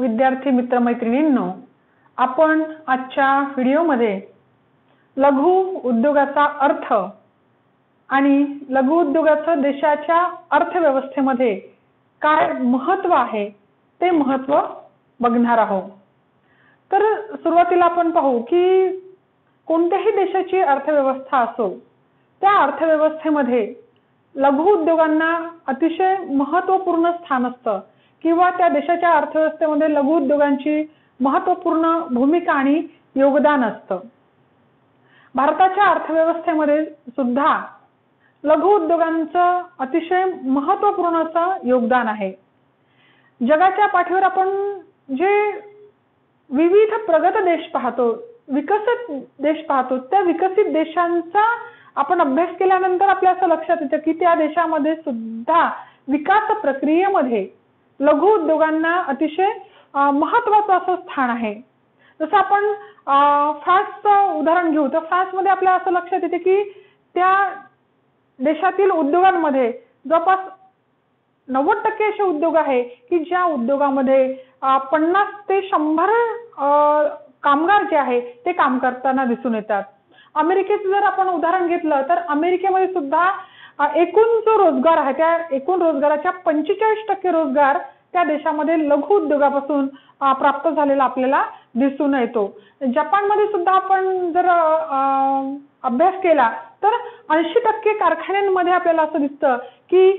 विद्यार्थी मित्रमैत्रिणींनो, आपण आजच्या व्हिडिओमध्ये लघु उद्योगाचा अर्थ आणि लघु उद्योगाचं देशाच्या अर्थव्यवस्थेमध्ये काय महत्त्व आहे ते महत्त्व बघणार आहोत। तर सुरुवातीला आपण पाहू की कोणत्याही देशाची अर्थव्यवस्था असो, त्या अर्थव्यवस्थेमध्ये लघु उद्योगांना अतिशय महत्त्वपूर्ण स्थान असतं किंवा त्या देशाच्या अर्थव्यवस्थेमध्ये लघु उद्योगांची महत्त्वपूर्ण भूमिका आणि योगदान असतं। भारताच्या अर्थव्यवस्थेमध्ये सुद्धा लघु उद्योगांचं अतिशय महत्त्वपूर्ण असं योगदान आहे। जगाच्या पाठीवर आपण जे विविध प्रगत देश पाहतो, विकसित देश पाहतो, त्या विकसित देशांचा आपण अभ्यास केल्यानंतर आपल्या असं लक्षात येतं की त्या देशामध्ये सुद्धा विकास प्रक्रियेमध्ये लघु उद्योगांना अतिशय महत्त्वाचं असं स्थान आहे। जसं आपण फ्रान्सचं उदाहरण घेऊ तर फ्रान्समध्ये आपल्याला असं लक्षात येते की त्या देशातील उद्योगांमध्ये जवळपास 90% असे उद्योग आहे की ज्या उद्योगामध्ये 50 ते 100 कामगार जे आहे ते काम करताना दिसून येतात। अमेरिकेचं जर आपण उदाहरण घेतलं तर अमेरिकेमध्ये सुद्धा एकूण जो रोजगार आहे त्या एकूण रोजगाराच्या 45% रोजगार त्या देशामध्ये लघु उद्योगापासून प्राप्त झालेला आपल्याला दिसून येतो। जपानमध्ये सुद्धा आपण जर अभ्यास केला तर 80% कारखान्यांमध्ये आपल्याला असं दिसतं की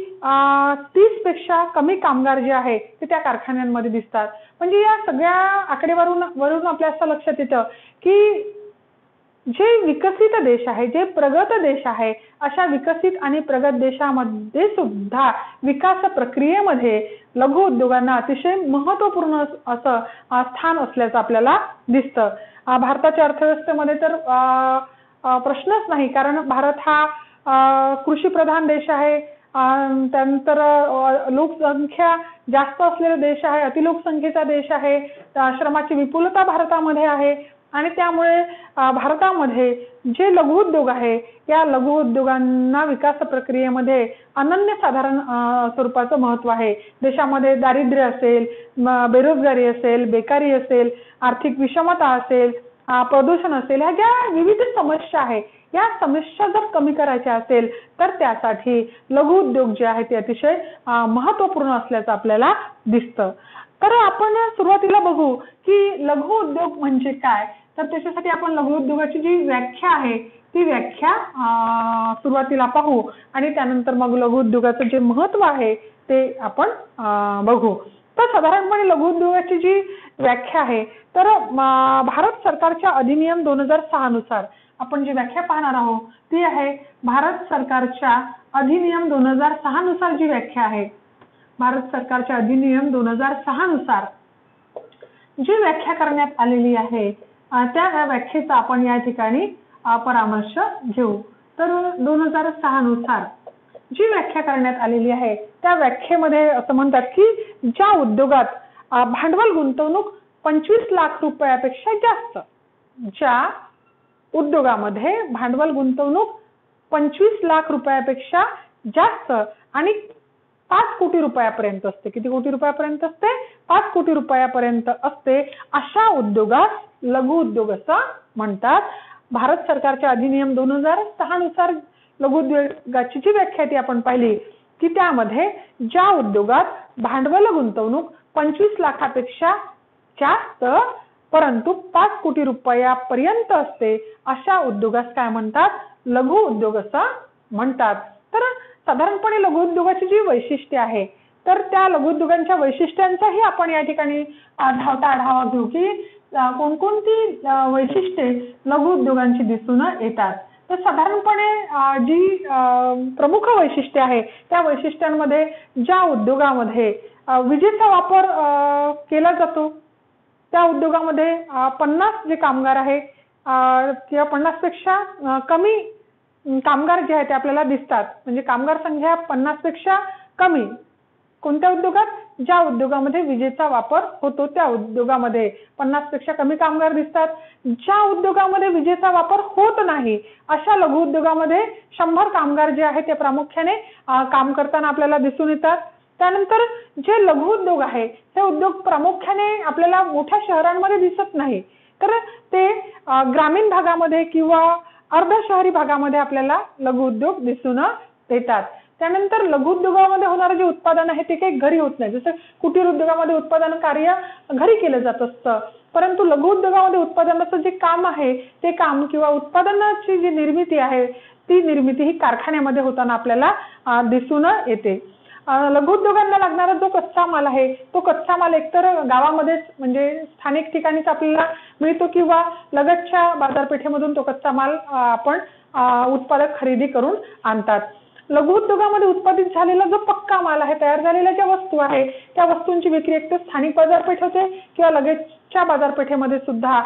30 पेक्षा कमी कामगार जे आहे ते त्या कारखान्यांमध्ये दिसतात। म्हणजे या सगळ्या आकडेवारीवरून आपल्या असं लक्षात येतं की जे विकसित देश आहे, जे प्रगत देश आहे, अशा विकसित आणि प्रगत देशामध्ये सुद्धा विकास प्रक्रियेमध्ये लघु उद्योगांना अतिशय महत्त्वपूर्ण असं स्थान असल्याचं आपल्याला दिसतं। भारताच्या अर्थव्यवस्थेमध्ये तर प्रश्नच नाही, कारण भारत हा कृषी प्रधान देश आहे, त्यानंतर लोकसंख्या जास्त असलेला देश आहे, अतिलोकसंख्येचा देश आहे, श्रमाची विपुलता भारतामध्ये आहे आणि त्यामुळे भारतामध्ये जे लघु उद्योग आहे या लघु उद्योगांना विकास प्रक्रियेमध्ये अनन्यसाधारण स्वरूपाचं महत्त्व आहे। देशामध्ये दारिद्र्य असेल, बेरोजगारी असेल, बेकारी असेल, आर्थिक विषमता असेल, प्रदूषण असेल, ह्या ज्या विविध समस्या आहे या समस्या जर कमी करायच्या असेल तर त्यासाठी लघु उद्योग जे आहे ते अतिशय महत्त्वपूर्ण असल्याचं आपल्याला दिसतं। तर आपण सुरुवातीला बघू की लघु उद्योग म्हणजे काय। तर त्याच्यासाठी आपण लघु उद्योगाची जी व्याख्या आहे ती व्याख्या सुरुवातीला पाहू आणि त्यानंतर मग लघु उद्योगाचं जे महत्त्व आहे ते आपण बघू। तर साधारणपणे लघु उद्योगाची जी व्याख्या आहे तर भारत सरकारच्या अधिनियम 2006 नुसार आपण जी व्याख्या पाहणार आहोत ती आहे भारत सरकारच्या अधिनियम 2006 नुसार जी व्याख्या आहे, भारत सरकारच्या अधिनियम 2006 नुसार जी व्याख्या करण्यात आलेली आहे त्या व्याख्येचा आपण या ठिकाणी परामर्श घेऊ। तर 2006 नुसार जी व्याख्या करण्यात आलेली आहे त्या व्याख्येमध्ये असं म्हणतात की ज्या उद्योगात भांडवल गुंतवणूक 25 लाख रुपयापेक्षा जास्त, ज्या उद्योगामध्ये भांडवल गुंतवणूक 25 लाख रुपयापेक्षा जास्त आणि 5 कोटी रुपयापर्यंत असते, किती कोटी रुपयापर्यंत असते? 5 कोटी रुपयापर्यंत असते, अशा उद्योगास लघु उद्योग असं म्हणतात। भारत सरकारच्या अधिनियम 2006 नुसार लघु उद्योगाची जी व्याख्या ती आपण पाहिली की त्यामध्ये ज्या उद्योगात भांडवल गुंतवणूक 25 लाखापेक्षा जास्त परंतु 5 कोटी रुपयापर्यंत असते अशा उद्योगास काय म्हणतात? लघु उद्योग असं म्हणतात। तर साधारणपणे लघु उद्योगाची जी वैशिष्ट्ये आहे तर त्या लघु उद्योगांच्या वैशिष्ट्यांचाही आपण या ठिकाणी धावता आढावा घेऊ की कोणकोणती वैशिष्ट्ये लघु उद्योगांची दिसून येतात। तर साधारणपणे जी प्रमुख वैशिष्ट्ये आहे त्या वैशिष्ट्यांमध्ये ज्या उद्योगामध्ये विजेचा वापर केला जातो त्या उद्योगामध्ये 50 जे कामगार आहे किंवा 50 पेक्षा कमी कामगार जे आहेत ते आपल्याला दिसतात, म्हणजे कामगार संख्या 50 पेक्षा कमी कोणत्या उद्योगात? ज्या उद्योगामध्ये विजेचा वापर होतो त्या उद्योगामध्ये 50 पेक्षा कमी कामगार दिसतात। ज्या उद्योगामध्ये विजेचा वापर होत नाही अशा लघु उद्योगामध्ये 100 कामगार जे आहेत ते प्रामुख्याने काम करताना आपल्याला दिसून येतात। त्यानंतर जे लघु उद्योग आहे हे उद्योग प्रामुख्याने आपल्याला मोठ्या शहरांमध्ये दिसत नाही, तर ते ग्रामीण भागामध्ये किंवा अर्ध शहरी भागामध्ये आपल्याला लघु उद्योग दिसून येतात. त्यानंतर लघु उद्योगामध्ये होणारे जे उत्पादन आहे ते काही घरी होत नाही. जसं कुटीर उद्योगामध्ये उत्पादन कार्य घरी केलं जात असतं, परंतु लघु उद्योगामध्ये उत्पादनाचं जे काम आहे ते काम किंवा उत्पादनाची जी निर्मिती आहे ती निर्मिती ही कारखान्यामध्ये होताना आपल्याला दिसून येते. लघु उद्योगांना लागणारा जो कच्चा माल आहे तो कच्चा माल एकतर गावामध्येच म्हणजे स्थानिक ठिकाणीच आपल्याला मिळतो किंवा लगतच्या बाजारपेठेमधून तो कच्चा माल आपण उत्पादक खरेदी करून आणतात. लघु उद्योगामध्ये उत्पादित झालेला जो पक्का माल आहे, तयार झालेल्या ज्या वस्तू आहे त्या वस्तूंची विक्री एकतर स्थानिक बाजारपेठ होते किंवा लगतच्या बाजारपेठेमध्ये सुद्धा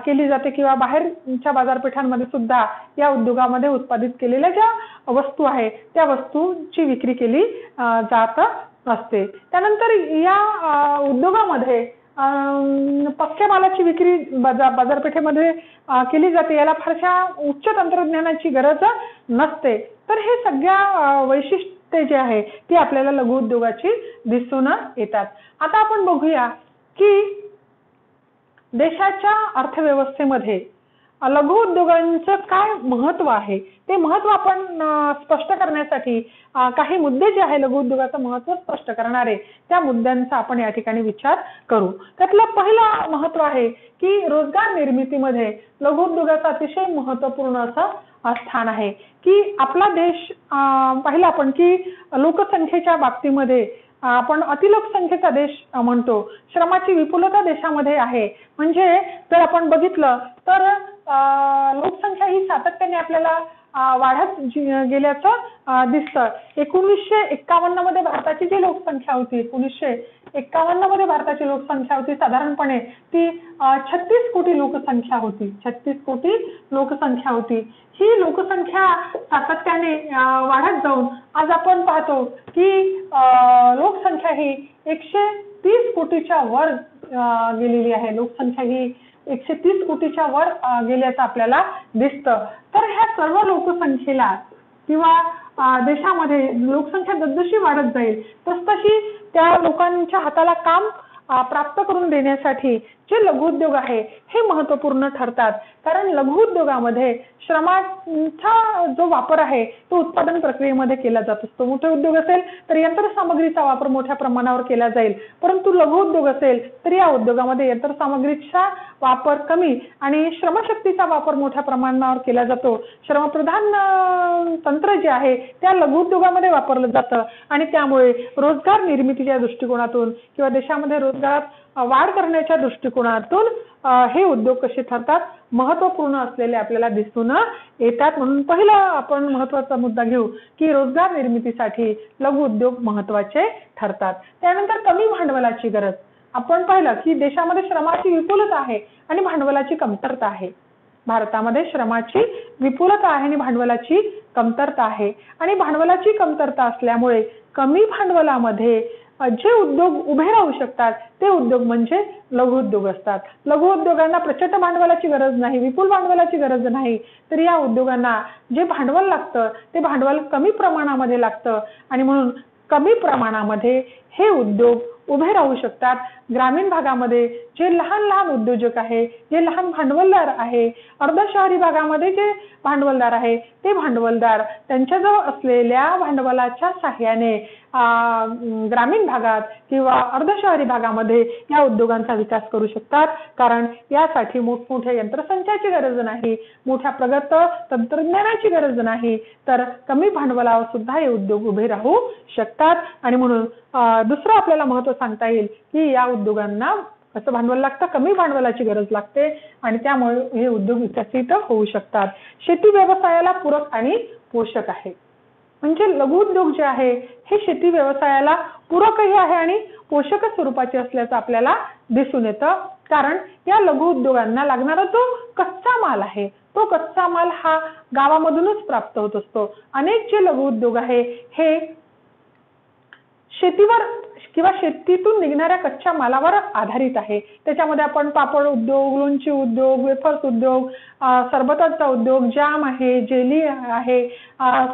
केली जाते किंवा बाहेरच्या बाजारपेठांमध्ये सुद्धा या उद्योगामध्ये उत्पादित केलेल्या ज्या वस्तू आहे त्या वस्तूंची विक्री केली जात असते. त्यानंतर या उद्योगामध्ये पक्क्या मालाची विक्री बाजारपेठेमध्ये केली जाते. याला फारशा उच्च तंत्रज्ञानाची गरज नसते. तर हे सगळ्या वैशिष्ट्ये जे आहे ती आपल्याला लघु उद्योगाची दिसून येतात. आता आपण बघूया की देशाच्या अर्थव्यवस्थेमध्ये लघु उद्योगांचं काय महत्व आहे. ते महत्व आपण स्पष्ट करण्यासाठी काही मुद्दे जे आहे लघु उद्योगाचं महत्व स्पष्ट करणारे त्या मुद्द्यांचा आपण या ठिकाणी विचार करू. त्यातलं पहिलं महत्व आहे की रोजगार निर्मितीमध्ये लघु उद्योगाचं अतिशय महत्वपूर्ण असं स्थान आहे. की आपला देश पाहिलं आपण की लोकसंख्येच्या बाबतीमध्ये आपण अतिलोकसंख्येचा देश म्हणतो. श्रमाची विपुलता देशामध्ये आहे. म्हणजे जर आपण बघितलं तर लोकसंख्या ही सातत्याने आपल्याला वाढत गेल्याचं दिसतं. 1951 मध्ये भारताची जी लोकसंख्या होती 1951 मध्ये भारताची लोकसंख्या होती साधारणपणे ती 36 कोटी लोकसंख्या होती. 36 कोटी लोकसंख्या होती. ही लोकसंख्या सातत्याने वाढत जाऊन आज आपण पाहतो की लोकसंख्या ही 130 कोटीच्या वर गेलेली आहे. लोकसंख्या ही 130 कोटीच्या वर गेल्याचं आपल्याला दिसतं. तर ह्या सर्व लोकसंख्येला किंवा देशामध्ये लोकसंख्या जसजशी वाढत जाईल तसतशी त्या लोकांच्या हाताला काम प्राप्त करून देण्यासाठी जे लघु उद्योग आहे हे महत्त्वपूर्ण ठरतात. कारण लघु उद्योगामध्ये श्रमाचा जो वापर आहे तो उत्पादन प्रक्रियेमध्ये केला जात असतो. मोठे उद्योग असेल तर यंत्रसामग्रीचा वापर मोठ्या प्रमाणावर केला जाईल, परंतु लघु उद्योग असेल तर या उद्योगामध्ये यंत्रसामग्रीचा वापर कमी आणि श्रमशक्तीचा वापर मोठ्या प्रमाणावर केला जातो. श्रमप्रधान तंत्र जे आहे त्या लघु उद्योगामध्ये वापरलं जातं आणि त्यामुळे रोजगार निर्मितीच्या दृष्टिकोनातून किंवा देशामध्ये रोजगारात वाढ करण्याच्या दृष्टिकोनातून हे उद्योग कसे ठरतात महत्त्वपूर्ण असलेले आपल्याला दिसून येतात. म्हणून पहिला आपण महत्त्वाचा मुद्दा घेऊ की रोजगार निर्मितीसाठी लघु उद्योग महत्त्वाचे ठरतात. त्यानंतर कमी भांडवलाची गरज. आपण पाहिलं की देशामध्ये श्रमाची विपुलता आहे आणि भांडवलाची कमतरता आहे. भारतामध्ये श्रमाची विपुलता आहे आणि भांडवलाची कमतरता आहे आणि भांडवलाची कमतरता असल्यामुळे कमी भांडवलामध्ये जे उद्योग उभे राहू शकतात ते उद्योग म्हणजे लघु उद्योग असतात. लघु उद्योगांना प्रचंड भांडवलाची गरज नाही, विपुल भांडवलाची गरज नाही, तर या उद्योगांना जे भांडवल लागतं ते भांडवल कमी प्रमाणामध्ये लागतं आणि म्हणून कमी प्रमाणामध्ये हे उद्योग उभे राहू शकतात. ग्रामीण भागामध्ये जे लहान लहान उद्योजक आहे, जे लहान भांडवलदार आहे, अर्ध शहरी भागामध्ये जे भांडवलदार आहे ते भांडवलदार त्यांच्याजवळ असलेल्या भांडवलाच्या सहाय्याने ग्रामीण भागात किंवा अर्ध शहरी भागामध्ये या उद्योगांचा विकास करू शकतात. कारण यासाठी मोठमोठ्या यंत्रसंचाची गरज नाही, मोठ्या प्रगत तंत्रज्ञानाची गरज नाही, तर कमी भांडवलावर सुद्धा हे उद्योग उभे राहू शकतात. आणि म्हणून दुसरं आपल्याला महत्त्व सांगता येईल की या उद्योगांना कसं भांडवल लागतं, कमी भांडवलाची गरज लागते आणि त्यामुळे हे उद्योग विकसित होऊ शकतात. शेती व्यवसायाला पूरक आणि पोषक आहे. म्हणजे लघु उद्योग जे आहे हे शेती व्यवसायाला पूरकही आहे आणि पोषक स्वरूपाचे असल्याचं आपल्याला दिसून येतं. कारण या लघु उद्योगांना लागणारा जो कच्चा माल आहे तो कच्चा माल हा गावामधूनच प्राप्त होत असतो. अनेक जे लघु उद्योग आहे हे किंवा शेतीतून निघणाऱ्या कच्च्या मालावर आधारित आहे। त्याच्यामध्ये आपण पापड उद्योग, लोणची उद्योग, वेफर्स उद्योग, सरबताचा उद्योग, जाम आहे, जेली आहे,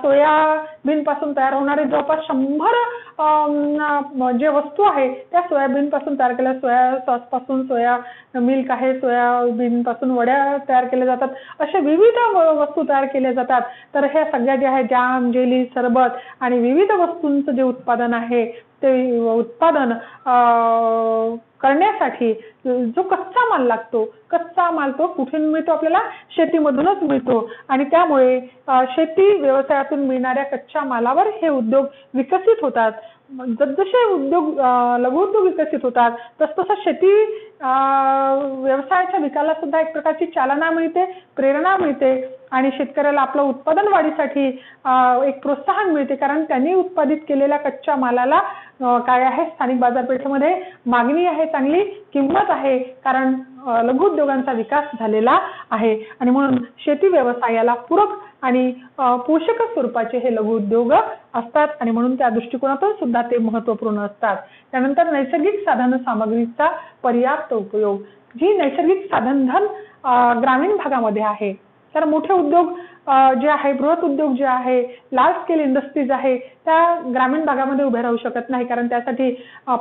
सोयाबीन पासून तयार होणारे जवळपास 100 जे वस्तू आहे त्या सोयाबीन पासून तयार केल्या, सोया सॉस पासून सोया मिल्क आहे, सोयाबीन पासून वड्या तयार केल्या जातात, अशा विविध वस्तू तयार केल्या जातात। तर ह्या सगळ्या ज्या आहे जाम, जेली, सरबत आणि विविध वस्तूंचं जे उत्पादन आहे ते उत्पादन करण्यासाठी जो कच्चा माल लागतो, कच्चा माल तो कुठून मिळतो? आपल्याला शेतीमधूनच मिळतो आणि त्यामुळे शेती व्यवसायातून मिळणाऱ्या कच्च्या मालावर हे उद्योग विकसित होतात। जसजसे उद्योग लघु उद्योग विकसित होतात तसतसं शेती व्यवसायाच्या विकासाला सुद्धा एक प्रकारची चालना मिळते, प्रेरणा मिळते आणि शेतकऱ्याला आपलं उत्पादन वाढीसाठी एक प्रोत्साहन मिळते, कारण त्यांनी उत्पादित केलेल्या कच्च्या मालाला काय आहे, स्थानिक बाजारपेठेमध्ये मागणी आहे, चांगली किंमत आहे, कारण लघु उद्योगांचा विकास झालेला आहे आणि म्हणून शेती व्यवसायाला पूरक आणि पोषक स्वरूपाचे हे लघु उद्योग असतात आणि म्हणून त्या दृष्टिकोनातून सुद्धा ते महत्त्वपूर्ण असतात। त्यानंतर नैसर्गिक साधन सामग्रीचा पर्याप्त उपयोग, जी नैसर्गिक साधनधन ग्रामीण भागामध्ये आहे, तर मोठे उद्योग जे आहे, बृहत उद्योग जे आहे, लार्ज स्केल इंडस्ट्रीज आहे, त्या ग्रामीण भागामध्ये उभे राहू शकत नाही, कारण त्यासाठी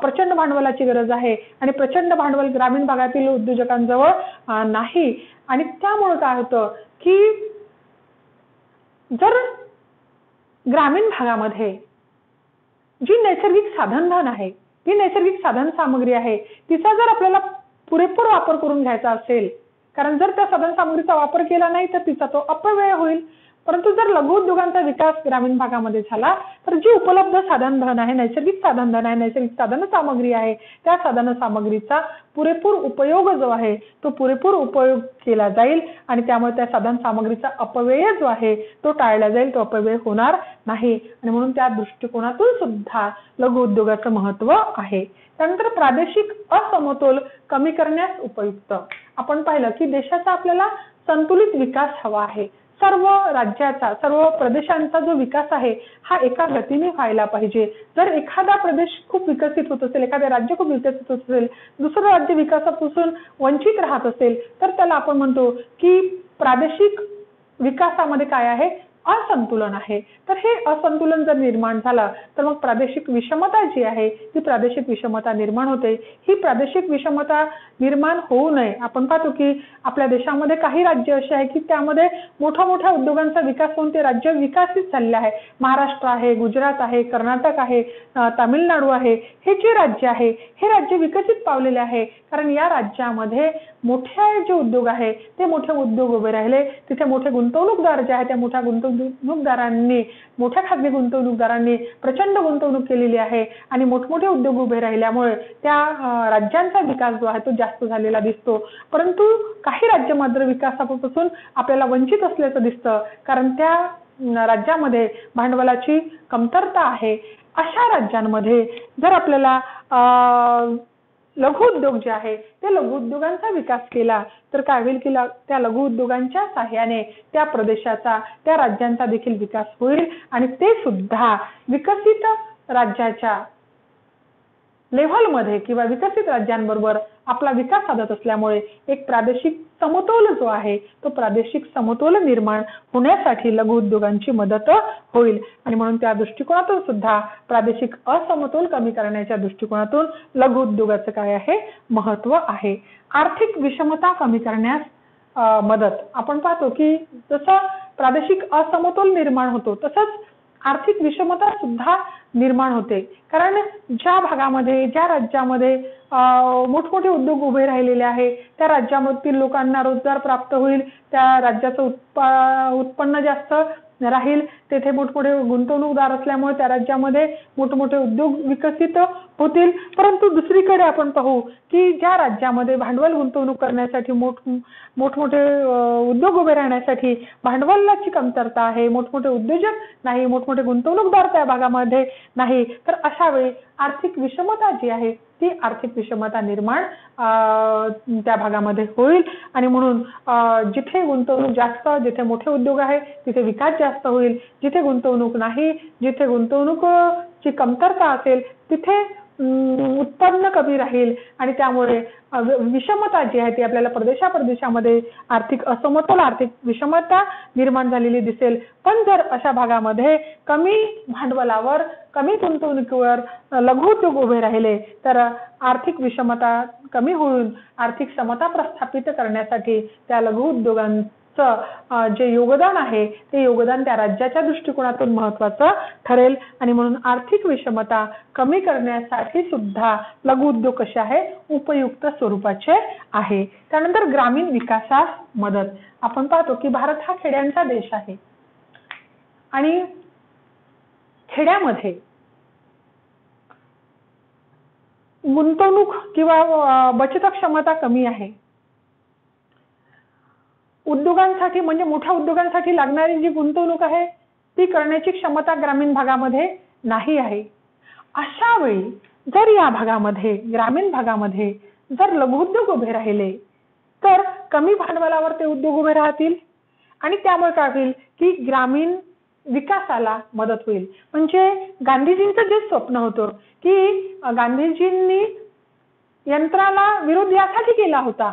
प्रचंड भांडवलाची गरज आहे आणि प्रचंड भांडवल ग्रामीण भागातील उद्योजकांजवळ नाही आणि त्यामुळे काय होतं की जर ग्रामीण भागामध्ये जी नैसर्गिक साधनधन आहे, जी नैसर्गिक साधन सामग्री आहे, तिचा जर आपल्याला पुरेपूर वापर करून घ्यायचा असेल, कारण जर त्या साधन सामग्रीचा वापर केला नाही तर तिचा तो अपव्यय होईल। परंतु जर लघु उद्योगांचा विकास ग्रामीण भागामध्ये झाला तर जी उपलब्ध साधनधन आहे, नैसर्गिक साधनधन आहे, नैसर्गिक साधन सामग्री आहे, त्या साधन सामग्रीचा पुरेपूर उपयोग जो आहे तो पुरेपूर उपयोग केला जाईल आणि त्यामुळे त्या साधन सामग्रीचा अपव्यय जो आहे तो टाळला जाईल, तो अपव्यय होणार नाही आणि म्हणून त्या दृष्टिकोनातून सुद्धा लघु उद्योगाचं महत्त्व आहे। त्यानंतर प्रादेशिक असमतोल कमी करण्यास उपयुक्त। आपण पाहिलं की देशाचा आपल्याला संतुलित विकास हवा आहे, सर्व राज्याचा, सर्व प्रदेशांचा जो विकास आहे हा एका गतीने व्हायला पाहिजे। जर एखादा प्रदेश खूप विकसित होत असेल, एखादे राज्य खूप विकसित होत असेल, दुसरं राज्य विकासापासून वंचित राहत असेल तर त्याला आपण म्हणतो की प्रादेशिक विकासामध्ये काय आहे, असंतुलन आहे। तर हे असंतुलन जर निर्माण झालं तर मग प्रादेशिक विषमता जी आहे ती प्रादेशिक विषमता निर्माण होते। ही प्रादेशिक विषमता निर्माण होऊ नये, आपण पाहतो की आपल्या देशामध्ये काही राज्य असे आहे की त्यामध्ये मोठ्या उद्योगांचा विकास होऊन ते राज्य विकसित झालेले आहे। महाराष्ट्र आहे, गुजरात आहे, कर्नाटक आहे, तामिळनाडू आहे, हे जे राज्य आहे हे राज्य विकसित पावलेले आहे, कारण या राज्यामध्ये मोठे जे उद्योग आहे ते मोठे उद्योग उभे राहिले, तिथे मोठे गुंतवणूकदार जे आहे त्या मोठ्या गुंतवणूकदारांनी, मोठ्या खाजगी गुंतवणूकदारांनी प्रचंड गुंतवणूक केलेली आहे आणि मोठमोठे उद्योग उभे राहिल्यामुळे त्या राज्यांचा विकास जो आहे तो जास्त झालेला दिसतो। परंतु काही राज्य मात्र विकासापासून आपल्याला वंचित असल्याचं दिसतं, कारण त्या राज्यामध्ये भांडवलाची कमतरता आहे। अशा राज्यांमध्ये जर आपल्याला लघु उद्योग जे आहे ते लघु उद्योगांचा विकास केला तर काय होईल की त्या लघु उद्योगांच्या सहाय्याने त्या प्रदेशाचा, त्या राज्यांचा देखील विकास होईल आणि ते सुद्धा विकसित राज्याच्या लेव्हलमध्ये किंवा विकसित राज्यांबरोबर आपला विकास साधत असल्यामुळे एक प्रादेशिक समतोल जो आहे तो प्रादेशिक समतोल निर्माण होण्यासाठी लघु उद्योगांची मदत होईल आणि म्हणून त्या दृष्टिकोनातून सुद्धा प्रादेशिक असमतोल कमी करण्याच्या दृष्टिकोनातून लघु उद्योगाचं काय आहे, महत्त्व आहे। आर्थिक विषमता कमी करण्यास मदत। आपण पाहतो की जसं प्रादेशिक असमतोल निर्माण होतो तसंच आर्थिक विषमता सुद्धा निर्माण होते, कारण ज्या भागामध्ये, ज्या राज्यामध्ये मोठमोठे उद्योग उभे राहिलेले आहे त्या राज्यामधील लोकांना रोजगार प्राप्त होईल, त्या राज्याचं उत्पन्न जास्त राहील, तेथे मोठमोठे गुंतवणूकदार असल्यामुळे त्या राज्यामध्ये मोठमोठे उद्योग विकसित होतील। परंतु दुसरीकडे आपण पाहू की ज्या राज्यामध्ये भांडवल गुंतवणूक करण्यासाठी मोठमोठे उद्योग उभे राहण्यासाठी भांडवलाची कमतरता आहे, मोठमोठे उद्योजक नाही, मोठमोठे गुंतवणूकदार त्या भागामध्ये नाही, तर अशा वेळी आर्थिक विषमता जी आहे ती आर्थिक विषमता निर्माण त्या भागामध्ये होईल आणि म्हणून जिथे गुंतवणूक जास्त, जिथे मोठे उद्योग आहे तिथे विकास जास्त होईल, जिथे गुंतवणूक नाही, जिथे गुंतवणूकची कमतरता असेल तिथे उत्पन्न कमी राहील आणि त्यामुळे विषमता जी आहे ती आपल्याला प्रदेशामध्ये आर्थिक असमतोल, आर्थिक विषमता निर्माण झालेली दिसेल. पण जर अशा भागामध्ये कमी भांडवलावर, कमी गुंतवणुकीवर लघु उद्योग उभे राहिले तर आर्थिक विषमता कमी होऊन आर्थिक समता प्रस्थापित करण्यासाठी त्या लघु उद्योगांचं जे योगदान आहे ते योगदान त्या राज्याच्या दृष्टिकोनातून महत्त्वाचं ठरेल. आणि म्हणून आर्थिक विषमता कमी करण्यासाठी सुद्धा लघु उद्योग कसे आहे, उपयुक्त स्वरूपाचे आहे. त्यानंतर ग्रामीण विकासास मदत. आपण पाहतो की भारत हा खेड्यांचा देश आहे आणि खेड्यामध्ये गुंतवणूक किंवा बचत क्षमता कमी आहे. उद्योगांसाठी म्हणजे मोठ्या उद्योगांसाठी लागणारी जी गुंतवणूक आहे ती करण्याची क्षमता ग्रामीण भागामध्ये नाही आहे. अशा वेळी जर या भागामध्ये, ग्रामीण भागामध्ये जर लघु उद्योग उभे राहिले तर कमी भांडवलावर ते उद्योग उभे राहतील आणि त्यामुळे काय होईल की ग्रामीण विकासाला मदत होईल. म्हणजे गांधीजींचं जे स्वप्न होतं की गांधीजींनी यंत्राला विरोध यासाठी केला होता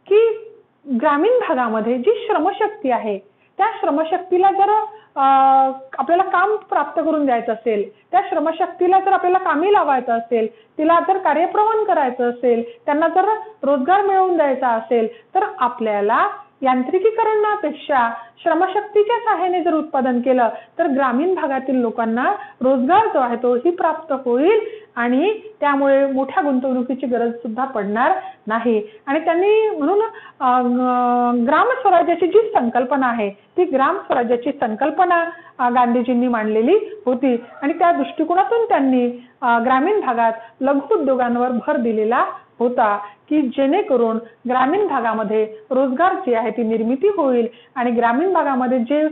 की ग्रामीण भागामध्ये जी श्रमशक्ती आहे त्या श्रमशक्तीला जर आपल्याला काम प्राप्त करून द्यायचं असेल, त्या श्रमशक्तीला जर आपल्याला कामी लावायचं असेल, तिला जर कार्यप्रवण करायचं असेल, त्यांना जर रोजगार मिळवून द्यायचा असेल तर आपल्याला यांत्रिकीकरणापेक्षा श्रमशक्तीच्या सहाय्याने जर उत्पादन केलं तर ग्रामीण भागातील लोकांना रोजगार जो आहे तोही प्राप्त होईल आणि त्यामुळे मोठ्या गुंतवणुकीची गरज सुद्धा पडणार नाही. आणि त्यांनी म्हणून ग्राम स्वराज्याची जी संकल्पना आहे ती ग्राम स्वराज्याची संकल्पना गांधीजींनी मांडलेली होती आणि त्या दृष्टिकोनातून त्यांनी ग्रामीण भागात लघु उद्योगांवर भर दिलेला होता की जेणेकरून ग्रामीण भागामध्ये रोजगार जी आहे ती निर्मिती होईल आणि ग्रामीण भागामध्ये जे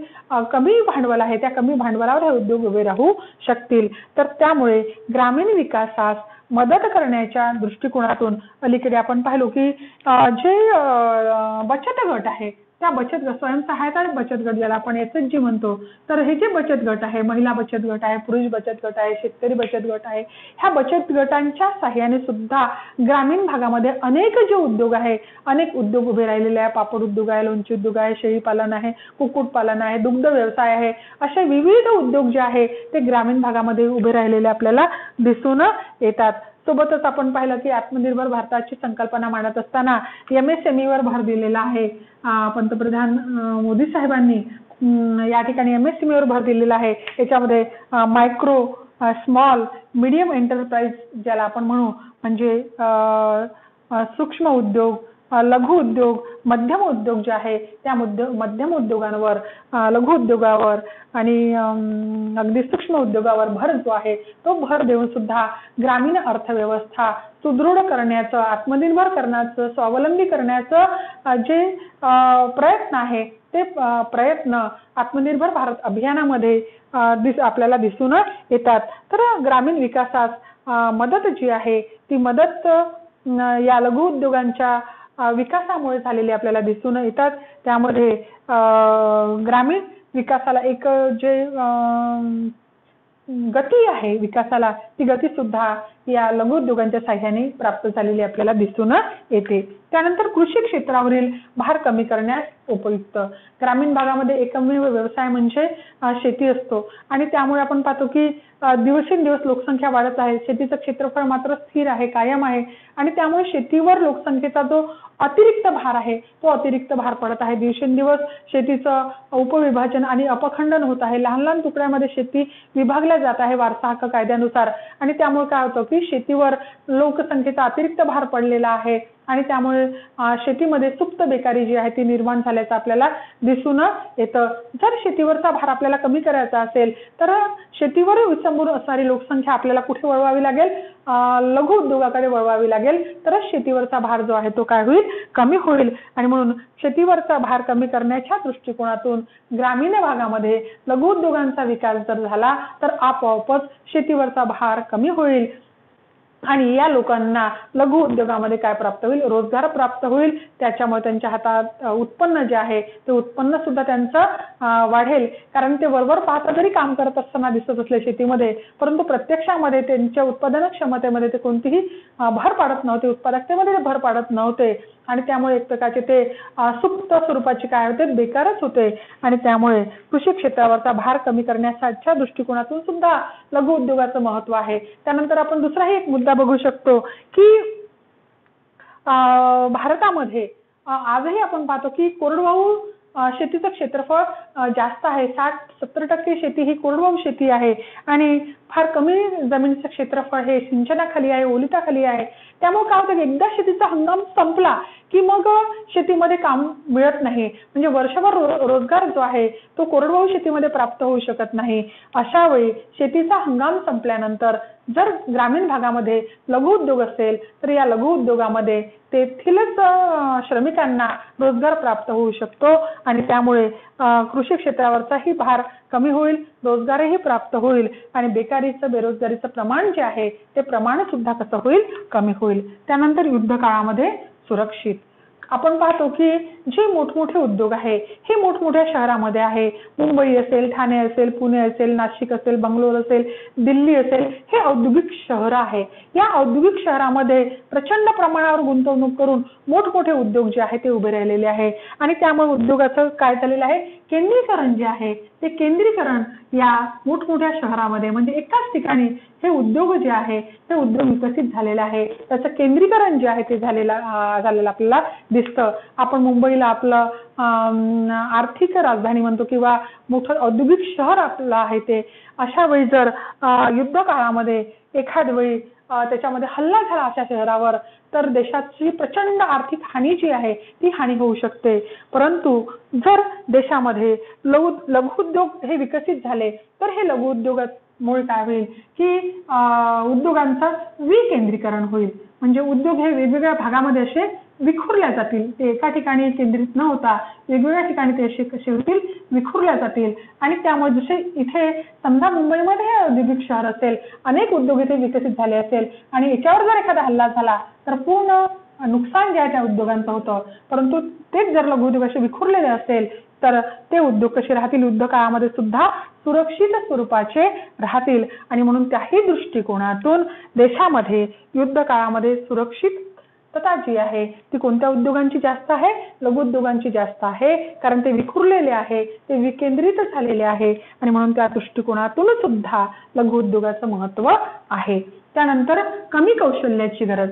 कमी भांडवल आहे त्या कमी भांडवलावर हे उद्योग उभे राहू शकतील. तर त्यामुळे ग्रामीण विकासास मदत करण्याच्या दृष्टिकोनातून अलीकडे आपण पाहिलो की जे बचत गट आहे त्या बचत गट, स्वयंसहायता बचत गट ज्याला आपण SHG म्हणतो, तर हे जे बचत गट आहे, महिला बचत गट आहे, पुरुष बचत गट आहे, शेतकरी बचत गट आहे, ह्या बचत गटांच्या सहाय्याने सुद्धा ग्रामीण भागामध्ये अनेक जे उद्योग आहे, अनेक उद्योग उभे राहिलेले आहे. पापड उद्योग आहे, लोणची उद्योग आहे, शेळी पालन आहे, कुक्कुटपालन आहे, दुग्ध व्यवसाय आहे, असे विविध उद्योग जे आहे ते ग्रामीण भागामध्ये उभे राहिलेले आपल्याला दिसून येतात. सोबतच आपण पाहिलं की आत्मनिर्भर भारताची संकल्पना मांडत असताना MSME वर भर दिलेला आहे. पंतप्रधान मोदी साहेबांनी या ठिकाणी MSME वर भर दिलेला आहे. याच्यामध्ये मायक्रो, स्मॉल, मीडियम एंटरप्राइज ज्याला आपण म्हणू म्हणजे सूक्ष्म उद्योग, लघु उद्योग, मध्यम उद्योग जे आहे त्या मध्यम उद्योगांवर, लघु उद्योगावर आणि अगदी सूक्ष्म उद्योगावर भर जो आहे तो भर देऊन सुद्धा ग्रामीण अर्थव्यवस्था सुदृढ करण्याचं, आत्मनिर्भर करण्याचं, स्वावलंबी करण्याचं जे प्रयत्न आहे ते प्रयत्न आत्मनिर्भर भारत अभियानामध्ये आपल्याला दिसून येतात. तर ग्रामीण विकासास मदत जी आहे ती मदत या लघु उद्योगांच्या विकासामुळे झालेली आपल्याला दिसून येतात. त्यामध्ये ग्रामीण विकासाला एक जे गती आहे विकासाला, ती गती सुद्धा या लघु उद्योगांच्या साहाय्याने प्राप्त झालेली आपल्याला दिसून येते. त्यानंतर कृषी क्षेत्रावरील भार कमी करण्यास उपयुक्त. ग्रामीण भागामध्ये एकमेव व्यवसाय म्हणजे शेती असतो आणि त्यामुळे आपण पाहतो की दिवसेंदिवस लोकसंख्या वाढत आहे, शेतीचं क्षेत्रफळ मात्र स्थिर आहे, कायम आहे आणि त्यामुळे शेतीवर लोकसंख्येचा जो अतिरिक्त भार आहे तो अतिरिक्त भार पडत आहे. दिवसेंदिवस शेतीचं उपविभाजन आणि अपखंडन होत आहे. लहान लहान तुकड्यामध्ये शेती विभागल्या जात आहे वारसा हक्क कायद्यानुसार आणि त्यामुळे काय होतं की शेतीवर लोकसंख्येचा अतिरिक्त भार पडलेला आहे आणि त्यामुळे शेतीमध्ये सुप्त बेकारी जी आहे ती निर्माण झाल्याचं आपल्याला दिसून येतं. जर शेतीवरचा भार आपल्याला कमी करायचा असेल तर शेतीवर विसंबून असणारी लोकसंख्या आपल्याला कुठे वळवावी लागेल, लघु उद्योगाकडे वळवावी लागेल, तरच शेतीवरचा भार जो आहे तो काय होईल, कमी होईल. आणि म्हणून शेतीवरचा भार कमी करण्याच्या दृष्टिकोनातून ग्रामीण भागामध्ये लघु उद्योगांचा विकास जर झाला तर आपोआपच शेतीवरचा भार कमी होईल. आणि या लोकांना लघु उद्योगामध्ये काय प्राप्त होईल? रोजगार प्राप्त होईल. त्याच्यामुळे त्यांच्या हातात उत्पन्न जे आहे ते उत्पन्न सुद्धा त्यांचं वाढेल. कारण ते वरवर पाहता जरी काम करत असताना दिसत असले शेतीमध्ये, परंतु प्रत्यक्षामध्ये त्यांच्या उत्पादन क्षमतेमध्ये ते कोणतीही भर पाडत नव्हते, उत्पादकतेमध्ये ते भर पाडत नव्हते आणि त्यामुळे एक प्रकारचे ते सुप्त स्वरूपाचे काय होते? बेकारच होते. आणि त्यामुळे कृषी क्षेत्रावरचा भार कमी करण्याच्या दृष्टिकोनातून सुद्धा लघु उद्योगाचं महत्व आहे. त्यानंतर आपण दुसराही एक मुद्दा बघू शकतो की भारतामध्ये आजही आपण पाहतो की कोरडवाहू शेतीचं क्षेत्रफळ जास्त आहे. 60-70% शेती ही कोरडवाहू शेती आहे आणि फार कमी जमिनीचं क्षेत्रफळ हे सिंचनाखाली आहे, ओलिताखाली आहे. त्यामुळे काय होतं? एकदा शेतीचा हंगाम संपला की मग शेतीमध्ये काम मिळत नाही. म्हणजे वर्षभर रोजगार जो आहे तो कोरडवाहू शेतीमध्ये प्राप्त होऊ शकत नाही. अशा वेळी शेतीचा हंगाम संपल्यानंतर जर ग्रामीण भागामध्ये लघु उद्योग असेल तर या लघु उद्योगामध्ये तेथीलच श्रमिकांना रोजगार प्राप्त होऊ शकतो आणि त्यामुळे कृषी क्षेत्रावरचाही भार कमी होईल, रोजगारही प्राप्त होईल आणि बेरोजगारीचं प्रमाण जे आहे ते प्रमाण सुद्धा कसं होईल? कमी होईल. त्यानंतर युद्ध काळामध्ये सुरक्षित आपण पाहतो की जे मोठमोठे उद्योग आहे हे मोठमोठ्या शहरामध्ये आहे. मुंबई असेल, ठाणे असेल, पुणे असेल, नाशिक असेल, बंगलोर असेल, दिल्ली असेल, हे औद्योगिक शहर आहे. या औद्योगिक शहरामध्ये प्रचंड प्रमाणावर गुंतवणूक करून मोठमोठे उद्योग जे आहे ते उभे राहिलेले आहे आणि त्यामुळे उद्योगाचं काय झालेलं आहे? केंद्रीकरण जे आहे ते केंद्रीकरण या मोठमोठ्या शहरामध्ये म्हणजे एकाच ठिकाणी हे उद्योग जे आहे ते उद्योग विकसित झालेले आहे. त्याचं केंद्रीकरण जे आहे ते झालेलं आपल्याला दिसतं. आपण मुंबईला आपलं आर्थिक राजधानी म्हणतो किंवा मोठं औद्योगिक शहर आपलं आहे ते. अशा वेळी जर युद्ध काळामध्ये एखाद वेळी त्याच्यामध्ये हल्ला झाला अशा शहरावर तर देशाची प्रचंड आर्थिक हानी जी आहे ती हानी होऊ शकते. परंतु जर देशामध्ये लघु उद्योग हे विकसित झाले तर हे लघु उद्योगामुळे काय होईल की उद्योगांचं विकेंद्रीकरण होईल. म्हणजे उद्योग हे वेगवेगळ्या भागामध्ये असे विखुरल्या जातील. ते एका ठिकाणी केंद्रित न होता वेगवेगळ्या ठिकाणी ते असे कसे होतील? विखुरल्या जातील. आणि त्यामुळे जसे इथे समजा मुंबईमध्ये हे औद्योगिक शहर असेल, अनेक उद्योग इथे विकसित झाले असेल आणि याच्यावर जर एखादा हल्ला झाला तर पूर्ण नुकसान जे आहे त्या उद्योगांचं होतं. परंतु तेच जर लघु उद्योग असे विखुरलेले असेल तर ते उद्योग कसे राहतील? युद्ध काळामध्ये सुद्धा सुरक्षित स्वरूपाचे राहतील. आणि म्हणून त्याही दृष्टिकोनातून देशामध्ये युद्ध काळामध्ये सुरक्षितता जी आहे ती कोणत्या उद्योगांची जास्त आहे? लघु उद्योगांची जास्त आहे. कारण ते विखुरलेले आहे, ते विकेंद्रित झालेले आहे आणि म्हणून त्या दृष्टिकोनातून सुद्धा लघु उद्योगाचं महत्व आहे. त्यानंतर कमी कौशल्याची गरज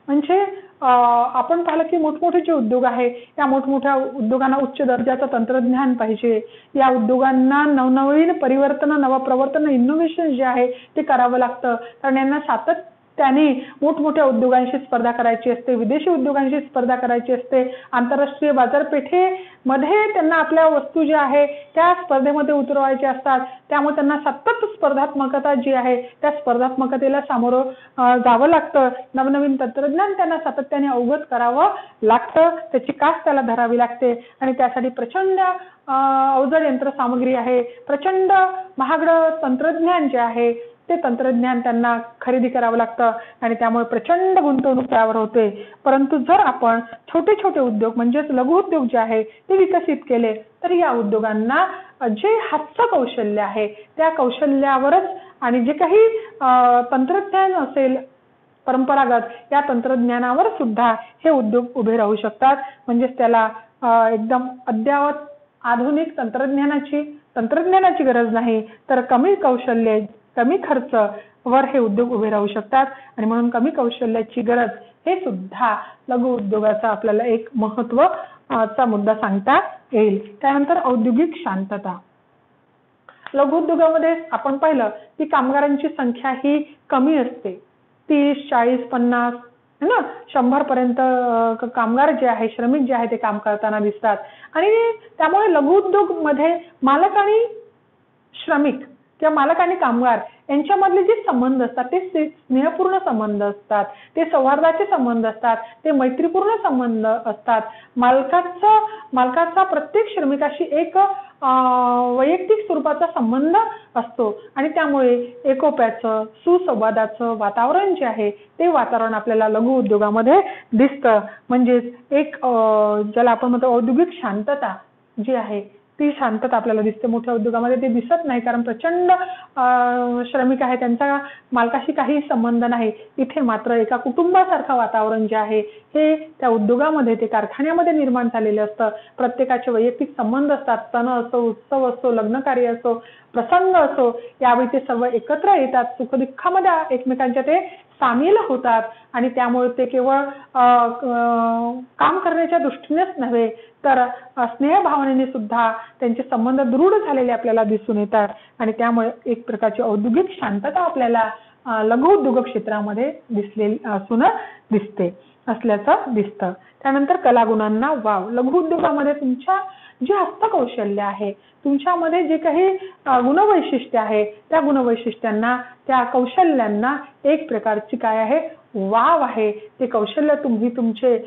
म्हणजे आपण पाहिलं की मोठमोठे जे उद्योग आहे त्या मोठमोठ्या उद्योगांना उच्च दर्जाचं तंत्रज्ञान पाहिजे. या उद्योगांना नवनवीन परिवर्तन, नवप्रवर्तन, इनोव्हेशन जे आहे ते करावं लागतं. कारण यांना सातत्याने मोठमोठ्या उद्योगांशी स्पर्धा करायची असते, विदेशी उद्योगांशी स्पर्धा करायची असते. आंतरराष्ट्रीय बाजारपेठेमध्ये त्यांना आपल्या वस्तू ज्या आहे त्या स्पर्धेमध्ये उतरवायच्या असतात. त्यामुळे त्यांना सतत स्पर्धात्मकता जी आहे त्या स्पर्धात्मकतेला सामोरं जावं लागतं. नवनवीन तंत्रज्ञान त्यांना सातत्याने अवगत करावं लागतं. त्याची कास त्याला धरावी लागते आणि त्यासाठी प्रचंड अवजड यंत्रसामग्री आहे, प्रचंड महागडं तंत्रज्ञान जे आहे ते तंत्रज्ञान त्यांना खरेदी करावं लागतं आणि त्यामुळे प्रचंड गुंतवणूक त्यावर होते. परंतु जर आपण छोटे छोटे उद्योग म्हणजेच लघु उद्योग जे आहे ते विकसित केले तर या उद्योगांना जे हातचं कौशल्य आहे त्या कौशल्यावरच आणि जे काही तंत्रज्ञान असेल परंपरागत या तंत्रज्ञानावर सुद्धा हे उद्योग उभे राहू शकतात. म्हणजेच त्याला एकदम अद्ययावत आधुनिक तंत्रज्ञानाची गरज नाही तर कमी कौशल्य, कमी खर्च वर हे उद्योग उभे राहू शकतात आणि म्हणून कमी कौशल्याची गरज हे सुद्धा लघु उद्योगाचा आपल्याला एक महत्त्वाचा मुद्दा सांगता येईल. त्यानंतर औद्योगिक शांतता. लघु उद्योगामध्ये आपण पाहिलं की कामगारांची संख्या ही कमी असते. 30, 40, 50 है ना 100 पर्यंत कामगार जे आहे, श्रमिक जे आहे ते काम करताना दिसतात आणि त्यामुळे लघु उद्योग मध्ये मालक आणि श्रमिक किंवा मालक आणि कामगार यांच्यामधले जे संबंध असतात ते स्नेहपूर्ण संबंध असतात, ते सौहार्दाचे संबंध असतात, ते मैत्रीपूर्ण संबंध असतात. मालकाचा प्रत्येक श्रमिकाशी एक वैयक्तिक स्वरूपाचा संबंध असतो आणि त्यामुळे एकोप्याचं सुसंवादाचं वातावरण जे आहे ते वातावरण आपल्याला लघु उद्योगामध्ये दिसतं. म्हणजेच एक ज्याला आपण म्हणतो औद्योगिक शांतता जी आहे ती शांतता आपल्याला दिसते. मोठ्या उद्योगामध्ये ते दिसत नाही, कारण प्रचंड श्रमिक आहे, त्यांचा मालकाशी काही संबंध नाही. इथे मात्र एका कुटुंबासारखं वातावरण जे आहे हे त्या उद्योगामध्ये, ते कारखान्यामध्ये निर्माण झालेलं असतं. प्रत्येकाचे वैयक्तिक संबंध असतात. सण असो, उत्सव असो, लग्नकार्य असो, प्रसंग असो, यावेळी ते सर्व एकत्र येतात. सुखदुःखामध्ये एकमेकांच्या ते सामील होतात आणि त्यामुळे ते केवळ काम करण्याच्या दृष्टीनेच नव्हे तर स्नेह भावनेने सुद्धा त्यांचे संबंध दृढ झालेले आपल्याला दिसून येतात आणि त्यामुळे एक प्रकारची औद्योगिक शांतता आपल्याला लघु उद्योग क्षेत्रामध्ये असल्याचं दिसतं. त्यानंतर कलागुणांना वाव. लघु उद्योगामध्ये तुमच्या जे हस्तकौशल्य आहे, तुमच्यामध्ये जे काही गुणवैशिष्ट्य आहे, त्या गुणवैशिष्ट्यांना, त्या कौशल्यांना एक प्रकारची काय आहे, वाव आहे. ते कौशल्य तुम्ही तुमचे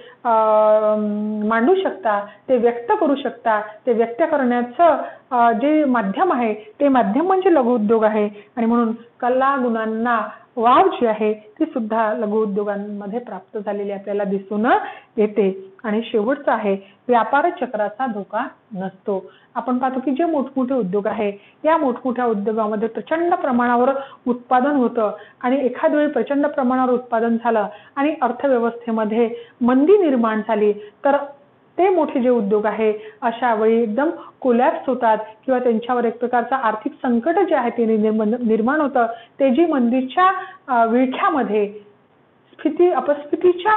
मांडू शकता, ते व्यक्त करू शकता. ते व्यक्त करण्याचं जे माध्यम आहे ते माध्यम म्हणजे लघु उद्योग आहे आणि म्हणून कला गुणांना वाव जी आहे ती सुद्धा लघु उद्योगांमध्ये प्राप्त झालेली आपल्याला दिसून येते. आणि शेवटचं आहे व्यापार चक्राचा धोका नसतो. आपण पाहतो की जे मोठमोठे उद्योग आहे या मोठमोठ्या उद्योगामध्ये प्रचंड प्रमाणावर उत्पादन होतं आणि एखाद वेळी प्रचंड प्रमाणावर उत्पादन झालं आणि अर्थव्यवस्थेमध्ये मंदी निर्माण झाली तर ते मोठे जे उद्योग आहे अशा वेळी एकदम कोलॅप्स होतात किंवा त्यांच्यावर एक प्रकारचा आर्थिक संकट जे आहे ते निर्माण होतं. ते जी मंदीच्या विळख्यामध्ये अपस्फीतीच्या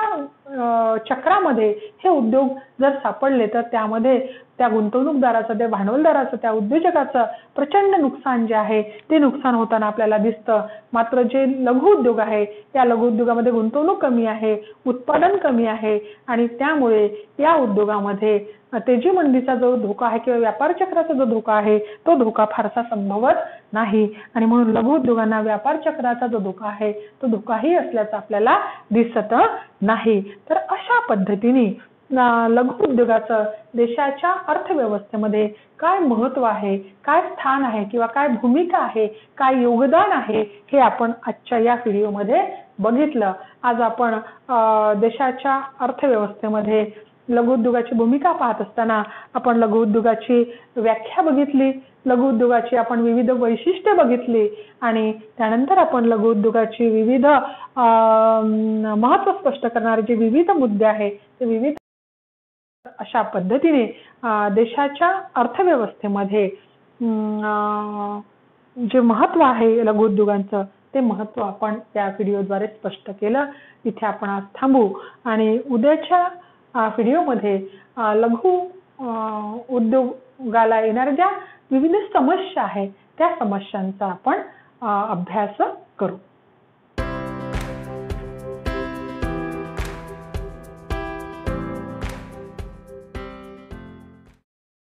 चक्रामध्ये हे उद्योग जर सापडले तर त्यामध्ये त्या गुंतवणूकदाराचं, त्या भांडवलदाराचं, त्या उद्योजकाचं प्रचंड नुकसान जे आहे ते नुकसान होताना आपल्याला दिसतं. मात्र जे लघु उद्योग आहे त्या लघु उद्योगामध्ये गुंतवणूक कमी आहे, उत्पादन कमी आहे आणि त्यामुळे या उद्योगामध्ये तेजी मंदीचा जो धोका आहे किंवा व्यापार चक्राचा जो धोका आहे तो धोका फारसा संभवत नाही आणि म्हणून लघु उद्योगांना व्यापार चक्राचा जो धोका आहे तो धोकाही असल्याचं आपल्याला दिसत नाही. तर अशा पद्धतीने लघु उद्योगाचं देशाच्या अर्थव्यवस्थेमध्ये काय महत्व आहे, काय स्थान आहे किंवा काय भूमिका आहे, काय योगदान आहे हे आपण आजच्या या व्हिडिओमध्ये बघितलं. आज आपण देशाच्या अर्थव्यवस्थेमध्ये लघु उद्योगाची भूमिका पाहत असताना आपण लघु उद्योगाची व्याख्या बघितली, लघु उद्योगाची आपण विविध वैशिष्ट्ये बघितली आणि त्यानंतर आपण लघु उद्योगाची विविध महत्व स्पष्ट करणारे जे विविध मुद्दे आहेत ते विविध अशा पद्धतीने देशाच्या अर्थव्यवस्थेमध्ये जे महत्व आहे लघु उद्योगांचं ते महत्व आपण या व्हिडिओद्वारे स्पष्ट केलं. इथे आपण आज थांबू आणि उद्याच्या व्हिडिओमध्ये लघु उद्योगाला येणाऱ्या ज्या विविध समस्या आहेत त्या समस्यांचा आपण अभ्यास करू.